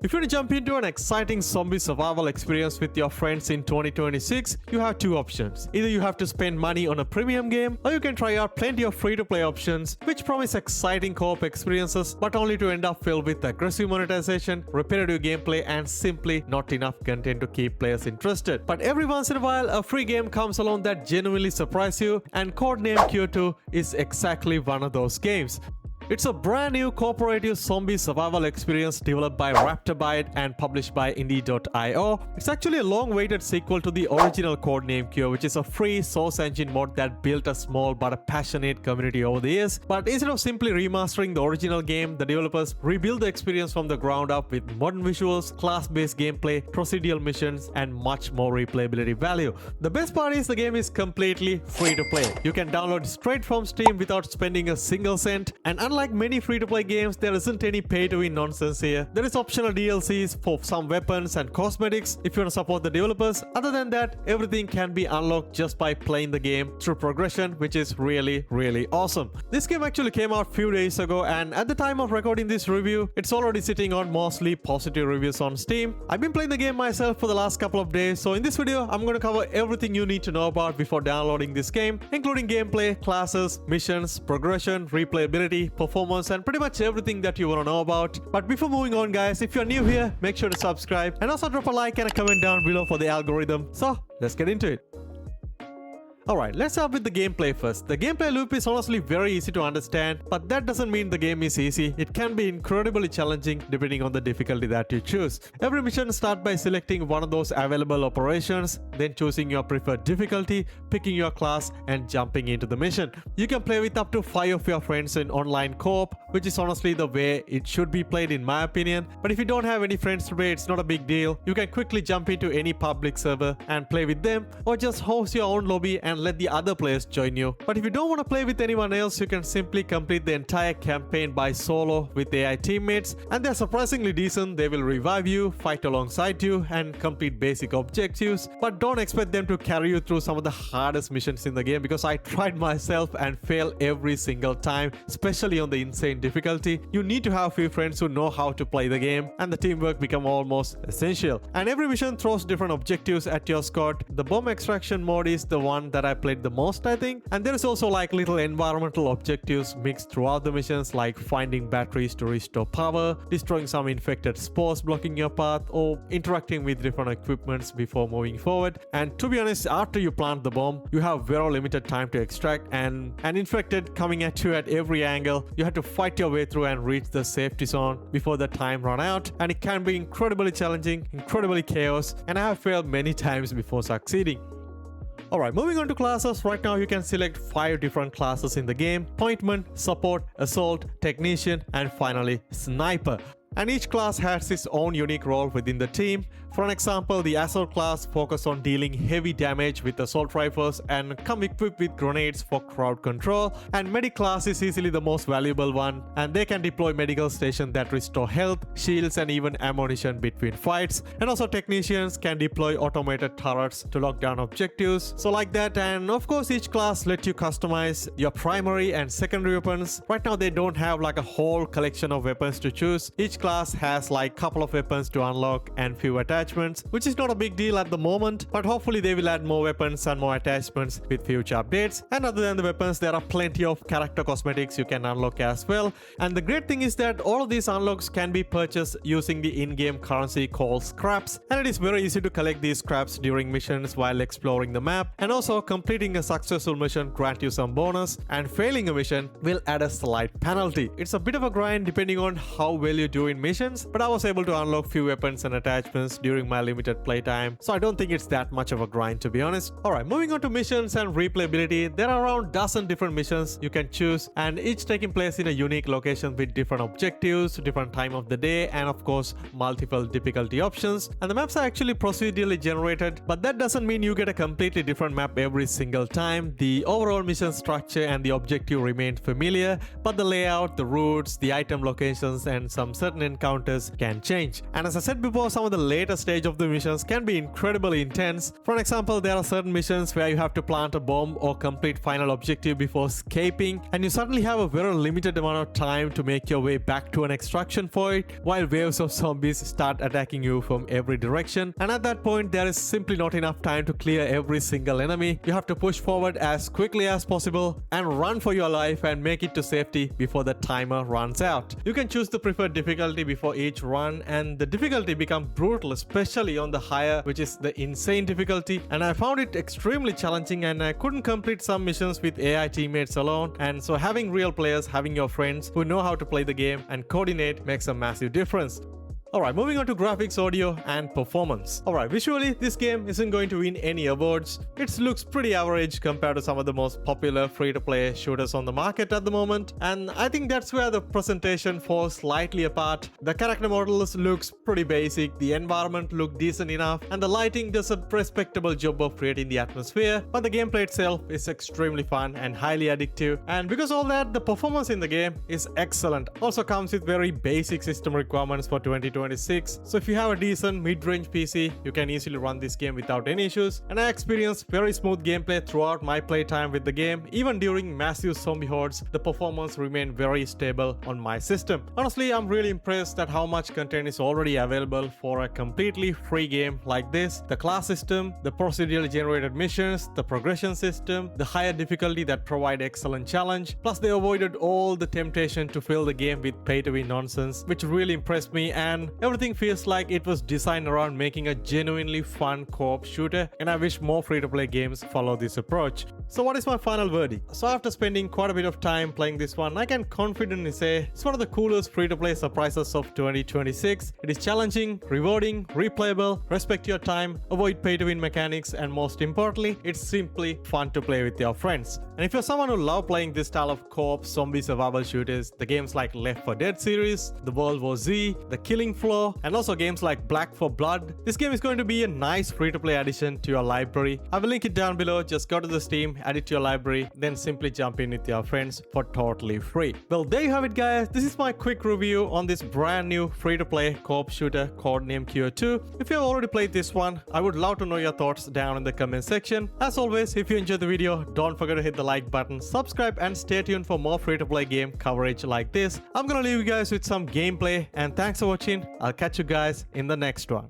If you want to jump into an exciting zombie survival experience with your friends in 2026, you have two options. Either you have to spend money on a premium game, or you can try out plenty of free-to-play options which promise exciting co-op experiences but only to end up filled with aggressive monetization, repetitive gameplay, and simply not enough content to keep players interested. But every once in a while, a free game comes along that genuinely surprises you, and Codename CURE II is exactly one of those games. It's a brand new cooperative zombie survival experience developed by Replayability and published by Indie.io. It's actually a long-awaited sequel to the original Codename CURE, which is a free source engine mod that built a small but a passionate community over the years. But instead of simply remastering the original game, the developers rebuilt the experience from the ground up with modern visuals, class-based gameplay, procedural missions, and much more replayability value. The best part is the game is completely free to play. You can download it straight from Steam without spending a single cent, and unlike many free-to-play games, there isn't any pay-to-win nonsense here. There is optional DLCs for some weapons and cosmetics if you want to support the developers. Other than that, everything can be unlocked just by playing the game through progression, which is really awesome. This game actually came out a few days ago, and at the time of recording this review, it's already sitting on mostly positive reviews on Steam. I've been playing the game myself for the last couple of days, so in this video, I'm going to cover everything you need to know about before downloading this game, including gameplay, classes, missions, progression, replayability, performance, and pretty much everything that you want to know about. But before moving on, guys, if you're new here, make sure to subscribe and also drop a like and a comment down below for the algorithm. So let's get into it. Alright, let's start with the gameplay first. The gameplay loop is honestly very easy to understand, but that doesn't mean the game is easy. It can be incredibly challenging depending on the difficulty that you choose. Every mission starts by selecting one of those available operations, then choosing your preferred difficulty, picking your class, and jumping into the mission. You can play with up to 5 of your friends in online co-op, which is honestly the way it should be played in my opinion. But if you don't have any friends to play, it's not a big deal. You can quickly jump into any public server and play with them, or just host your own lobby and let the other players join you. But if you don't want to play with anyone else, you can simply complete the entire campaign by solo with AI teammates, and they're surprisingly decent. They will revive you, fight alongside you, and complete basic objectives. But don't expect them to carry you through some of the hardest missions in the game, because I tried myself and failed every single time, especially on the insane difficulty. You need to have a few friends who know how to play the game, and the teamwork become almost essential. And every mission throws different objectives at your squad. The bomb extraction mode is the one that I played the most, I think, and there is also like little environmental objectives mixed throughout the missions, like finding batteries to restore power, destroying some infected spores blocking your path, or interacting with different equipments before moving forward. And to be honest, after you plant the bomb, you have very limited time to extract, and an infected coming at you at every angle. You have to fight your way through and reach the safety zone before the time run out, and it can be incredibly challenging, incredibly chaos, and I have failed many times before succeeding. Alright, moving on to classes. Right now you can select 5 different classes in the game: Appointment, Support, Assault, Technician, and finally Sniper. And each class has its own unique role within the team. For an example, the Assault class focuses on dealing heavy damage with assault rifles and come equipped with grenades for crowd control. And Medic class is easily the most valuable one, and they can deploy medical stations that restore health, shields, and even ammunition between fights. And also Technicians can deploy automated turrets to lock down objectives, so like that. And of course, each class lets you customize your primary and secondary weapons. Right now they don't have like a whole collection of weapons to choose. Each class has like couple of weapons to unlock and few attachments, which is not a big deal at the moment, but hopefully they will add more weapons and more attachments with future updates. And other than the weapons, there are plenty of character cosmetics you can unlock as well. And the great thing is that all of these unlocks can be purchased using the in-game currency called scraps, and it is very easy to collect these scraps during missions while exploring the map. And also completing a successful mission grants you some bonus, and failing a mission will add a slight penalty. It's a bit of a grind depending on how well you do in missions, but I was able to unlock few weapons and attachments during my limited playtime, so I don't think it's that much of a grind, to be honest. Alright, moving on to missions and replayability. There are around dozen different missions you can choose, and each taking place in a unique location with different objectives, different time of the day, and of course multiple difficulty options. And the maps are actually procedurally generated, but that doesn't mean you get a completely different map every single time. The overall mission structure and the objective remain familiar, but the layout, the routes, the item locations, and some certain encounters can change. And as I said before, some of the latest stage of the missions can be incredibly intense. For example, there are certain missions where you have to plant a bomb or complete final objective before escaping, and you suddenly have a very limited amount of time to make your way back to an extraction point while waves of zombies start attacking you from every direction. And at that point, there is simply not enough time to clear every single enemy. You have to push forward as quickly as possible and run for your life and make it to safety before the timer runs out. You can choose the preferred difficulty before each run, and the difficulty becomes brutal, especially on the higher, which is the insane difficulty. And I found it extremely challenging, and I couldn't complete some missions with AI teammates alone. And so having real players, having your friends who know how to play the game and coordinate makes a massive difference. Alright, moving on to graphics, audio, and performance. Alright, visually, this game isn't going to win any awards. It looks pretty average compared to some of the most popular free-to-play shooters on the market at the moment, and I think that's where the presentation falls slightly apart. The character models looks pretty basic, the environment look decent enough, and the lighting does a respectable job of creating the atmosphere, but the gameplay itself is extremely fun and highly addictive, and because of all that, the performance in the game is excellent. Also comes with very basic system requirements for 2020. So if you have a decent mid-range PC, you can easily run this game without any issues, and I experienced very smooth gameplay throughout my playtime with the game. Even during massive zombie hordes, the performance remained very stable on my system. Honestly, I'm really impressed at how much content is already available for a completely free game like this. The class system, the procedurally generated missions, the progression system, the higher difficulty that provide excellent challenge, plus they avoided all the temptation to fill the game with pay-to-win nonsense, which really impressed me, and everything feels like it was designed around making a genuinely fun co-op shooter, and I wish more free-to-play games follow this approach. So what is my final verdict? So after spending quite a bit of time playing this one, I can confidently say it's one of the coolest free-to-play surprises of 2026. It is challenging, rewarding, replayable, respect your time, avoid pay-to-win mechanics, and most importantly, it's simply fun to play with your friends. And if you're someone who loves playing this style of co-op zombie survival shooters, the games like Left 4 Dead series, the World War Z, the Killing Floor, and also games like Black 4 Blood, this game is going to be a nice free-to-play addition to your library. I will link it down below. Just go to the Steam, add it to your library, then simply jump in with your friends for totally free. Well, there you have it, guys. This is my quick review on this brand new free-to-play co-op shooter Codename CURE II. If you have already played this one, I would love to know your thoughts down in the comment section. As always, if you enjoyed the video, don't forget to hit the like button, subscribe, and stay tuned for more free-to-play game coverage like this. I'm gonna leave you guys with some gameplay, and thanks for watching. I'll catch you guys in the next one.